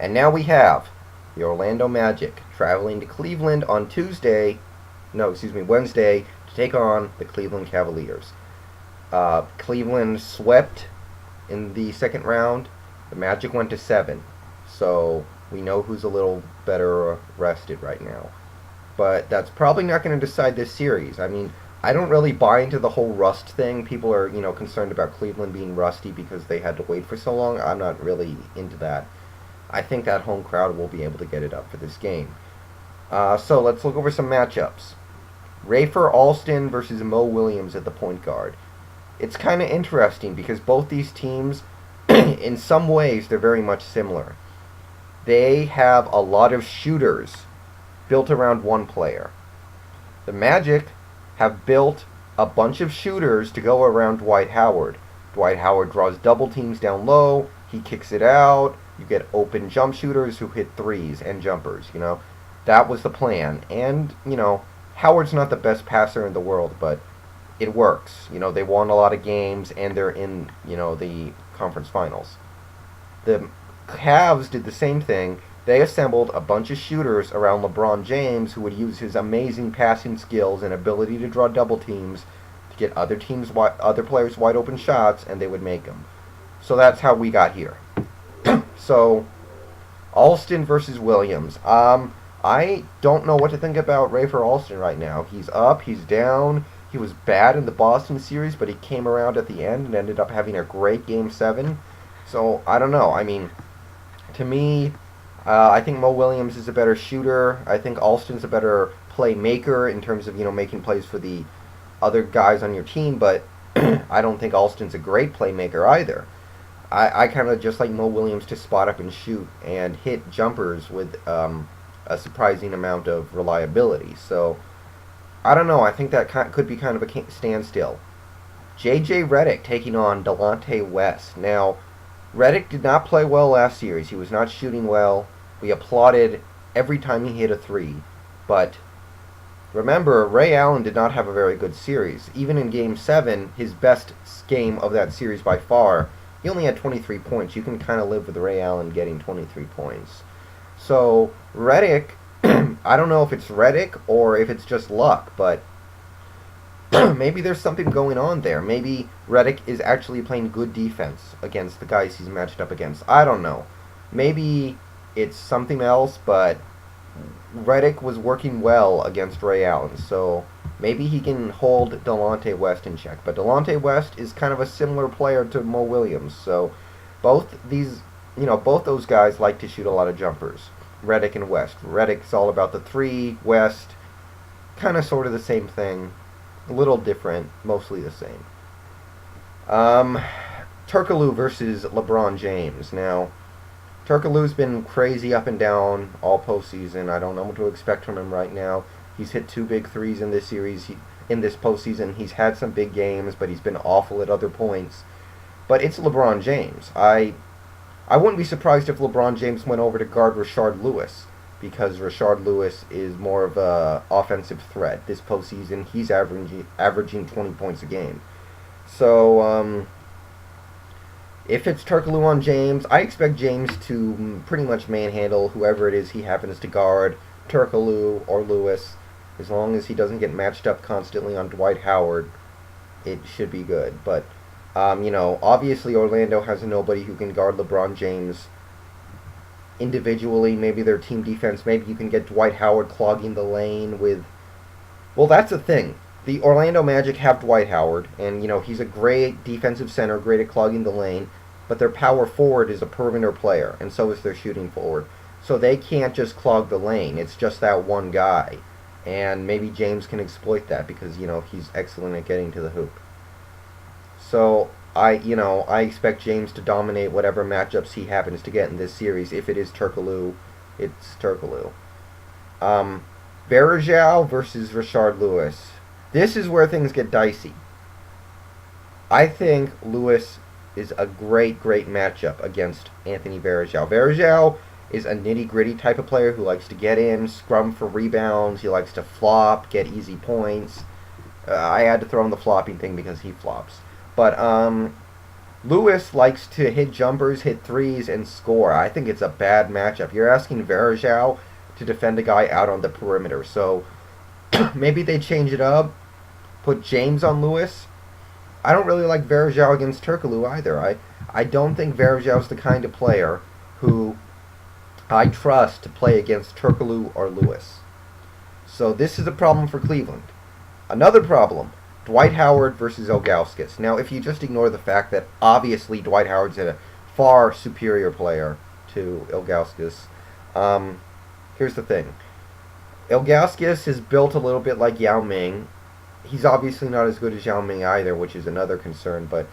And now we have the Orlando Magic traveling to Cleveland on Wednesday to take on the Cleveland Cavaliers. Cleveland swept in the second round. The Magic went to 7. So we know who's a little better rested right now. But that's probably not going to decide this series. I mean, I don't really buy into the whole rust thing. People are, concerned about Cleveland being rusty because they had to wait for so long. I'm not really into that. I think that home crowd will be able to get it up for this game. So let's look over some matchups. Rafer Alston versus Mo Williams at the point guard. It's kind of interesting because both these teams, in some ways, they're very much similar. They have a lot of shooters built around one player. The Magic have built a bunch of shooters to go around Dwight Howard. Dwight Howard draws double teams down low, he kicks it out, you get open jump shooters who hit threes and jumpers, That was the plan. And, Howard's not the best passer in the world, but it works. They won a lot of games and they're in, the conference finals. The Cavs did the same thing. They assembled a bunch of shooters around LeBron James who would use his amazing passing skills and ability to draw double teams to get other players wide open shots, and they would make them. So that's how we got here. So, Alston versus Williams. I don't know what to think about Rafer Alston right now. He's up, he's down. He was bad in the Boston series, but he came around at the end and ended up having a great Game 7. So, I don't know. I mean, to me, I think Mo Williams is a better shooter. I think Alston's a better playmaker in terms of, making plays for the other guys on your team, but I don't think Alston's a great playmaker either. I kind of just like Mo Williams to spot up and shoot and hit jumpers with a surprising amount of reliability. So, I don't know. I think that could be kind of a standstill. J.J. Redick taking on Delonte West. Now, Redick did not play well last series. He was not shooting well. We applauded every time he hit a 3. But remember, Ray Allen did not have a very good series. Even in Game 7, his best game of that series by far, he only had 23 points. You can kind of live with Ray Allen getting 23 points. So, Redick, I don't know if it's Redick or if it's just luck, but maybe there's something going on there. Maybe Redick is actually playing good defense against the guys he's matched up against. I don't know. Maybe it's something else, but Redick was working well against Ray Allen, so maybe he can hold Delonte West in check. But Delonte West is kind of a similar player to Mo Williams, so both those guys like to shoot a lot of jumpers. Redick and West. Redick's all about the 3, West, kind of sort of the same thing. A little different, mostly the same. Turkoglu versus LeBron James. Now, Turkoglu's been crazy up and down all postseason. I don't know what to expect from him right now. He's hit 2 big threes in this series. In this postseason, he's had some big games, but he's been awful at other points. But it's LeBron James. I wouldn't be surprised if LeBron James went over to guard Rashard Lewis, because Rashard Lewis is more of a offensive threat. This postseason, he's averaging 20 points a game. So, if it's Turkoglu on James, I expect James to pretty much manhandle whoever it is he happens to guard, Turkoglu or Lewis. As long as he doesn't get matched up constantly on Dwight Howard, it should be good. But, obviously Orlando has nobody who can guard LeBron James individually. Maybe their team defense. Maybe you can get Dwight Howard clogging the lane with... Well, that's the thing. The Orlando Magic have Dwight Howard, and, he's a great defensive center, great at clogging the lane, but their power forward is a perimeter player, and so is their shooting forward. So they can't just clog the lane. It's just that one guy. And maybe James can exploit that because, he's excellent at getting to the hoop. So, I expect James to dominate whatever matchups he happens to get in this series. If it is Turkoglu, it's Turkoglu. Varejao versus Rashard Lewis. This is where things get dicey. I think Lewis is a great matchup against Anthony Varejao. Varejao is a nitty-gritty type of player who likes to get in, scrum for rebounds, he likes to flop, get easy points. I had to throw in the flopping thing because he flops. But Lewis likes to hit jumpers, hit threes, and score. I think it's a bad matchup. You're asking Verajao to defend a guy out on the perimeter. So maybe they change it up, put James on Lewis. I don't really like Verajao against Turkoglu either. I don't think Verajao's the kind of player who I trust to play against Turkoglu or Lewis. So this is a problem for Cleveland. Another problem, Dwight Howard versus Ilgauskas. Now, if you just ignore the fact that obviously Dwight Howard's a far superior player to Ilgauskas, here's the thing. Ilgauskas is built a little bit like Yao Ming. He's obviously not as good as Yao Ming either, which is another concern, but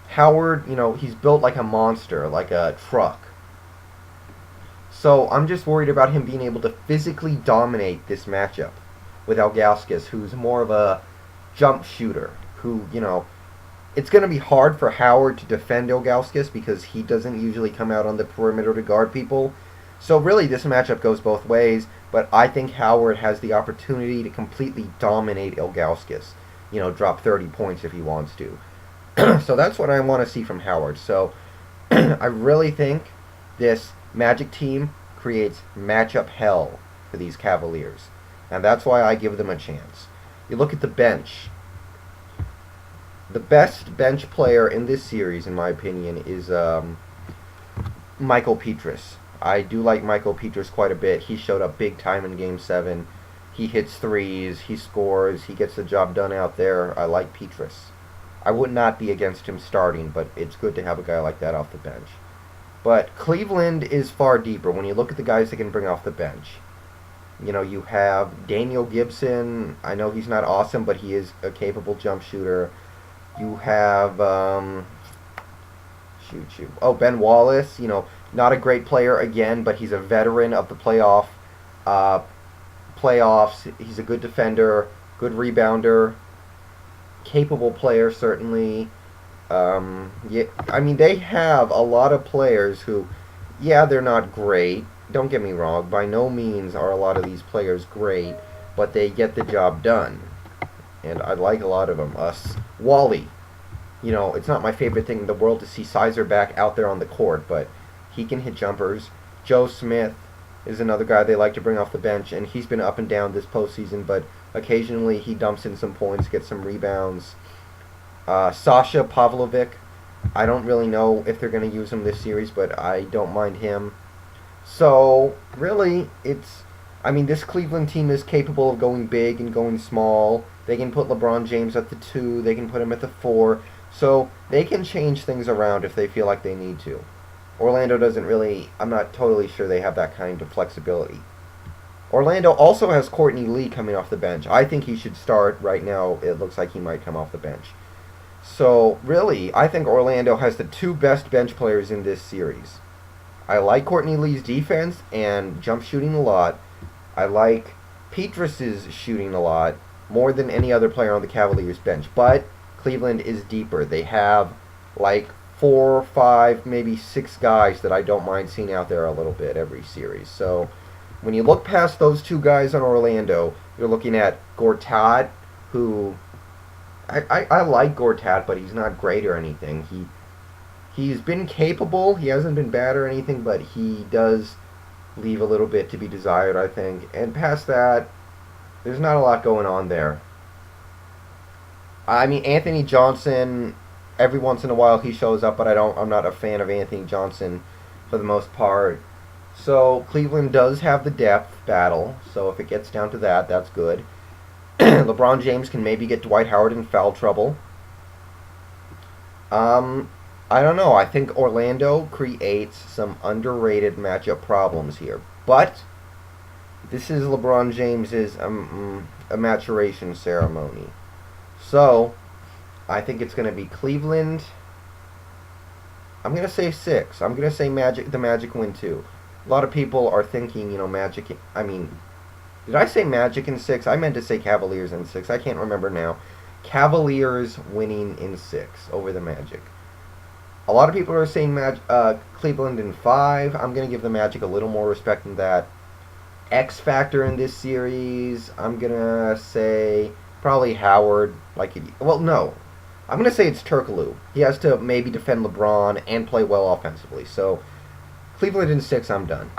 Howard, he's built like a monster, like a truck. So I'm just worried about him being able to physically dominate this matchup with Ilgauskas, who's more of a jump shooter, who, it's going to be hard for Howard to defend Ilgauskas because he doesn't usually come out on the perimeter to guard people. So really this matchup goes both ways, but I think Howard has the opportunity to completely dominate Ilgauskas, drop 30 points if he wants to. So that's what I want to see from Howard. So I really think this Magic team creates matchup hell for these Cavaliers. And that's why I give them a chance. You look at the bench. The best bench player in this series, in my opinion, is Michael Petrus. I do like Michael Petrus quite a bit. He showed up big time in Game 7. He hits threes, he scores, he gets the job done out there. I like Petrus. I would not be against him starting, but it's good to have a guy like that off the bench. But Cleveland is far deeper when you look at the guys they can bring off the bench. You have Daniel Gibson. I know he's not awesome, but he is a capable jump shooter. You have, Ben Wallace. Not a great player again, but he's a veteran of the playoffs. He's a good defender, good rebounder, capable player certainly. They have a lot of players who, they're not great. Don't get me wrong. By no means are a lot of these players great, but they get the job done. And I like a lot of them. Wally. It's not my favorite thing in the world to see Sizer back out there on the court, but he can hit jumpers. Joe Smith is another guy they like to bring off the bench, and he's been up and down this postseason, but occasionally he dumps in some points, gets some rebounds. Sasha Pavlovic, I don't really know if they're going to use him this series, but I don't mind him. So, really, this Cleveland team is capable of going big and going small. They can put LeBron James at the 2, they can put him at the 4, so they can change things around if they feel like they need to. Orlando doesn't really, I'm not totally sure they have that kind of flexibility. Orlando also has Courtney Lee coming off the bench. I think he should start right now. It looks like he might come off the bench. So, really, I think Orlando has the 2 best bench players in this series. I like Courtney Lee's defense and jump shooting a lot. I like Petrus's shooting a lot, more than any other player on the Cavaliers bench. But Cleveland is deeper. They have like 4, 5, maybe 6 guys that I don't mind seeing out there a little bit every series. So when you look past those 2 guys on Orlando, you're looking at Gortat, who I like Gortat, but he's not great or anything. He's been capable. He hasn't been bad or anything, but he does leave a little bit to be desired, I think. And past that, there's not a lot going on there. Anthony Johnson, every once in a while he shows up, but I'm not a fan of Anthony Johnson for the most part. So Cleveland does have the depth battle, so if it gets down to that, that's good. LeBron James can maybe get Dwight Howard in foul trouble. I don't know. I think Orlando creates some underrated matchup problems here. But this is LeBron James's a maturation ceremony. So, I think it's going to be Cleveland. I'm going to say 6. I'm going to say the Magic win 2. A lot of people are thinking, Magic. Did I say Magic in 6? I meant to say Cavaliers in 6. I can't remember now. Cavaliers winning in 6 over the Magic. A lot of people are saying Cleveland in 5. I'm going to give the Magic a little more respect than that. X factor in this series, I'm going to say probably Howard. No. I'm going to say it's Turkoglu. He has to maybe defend LeBron and play well offensively. So Cleveland in 6, I'm done.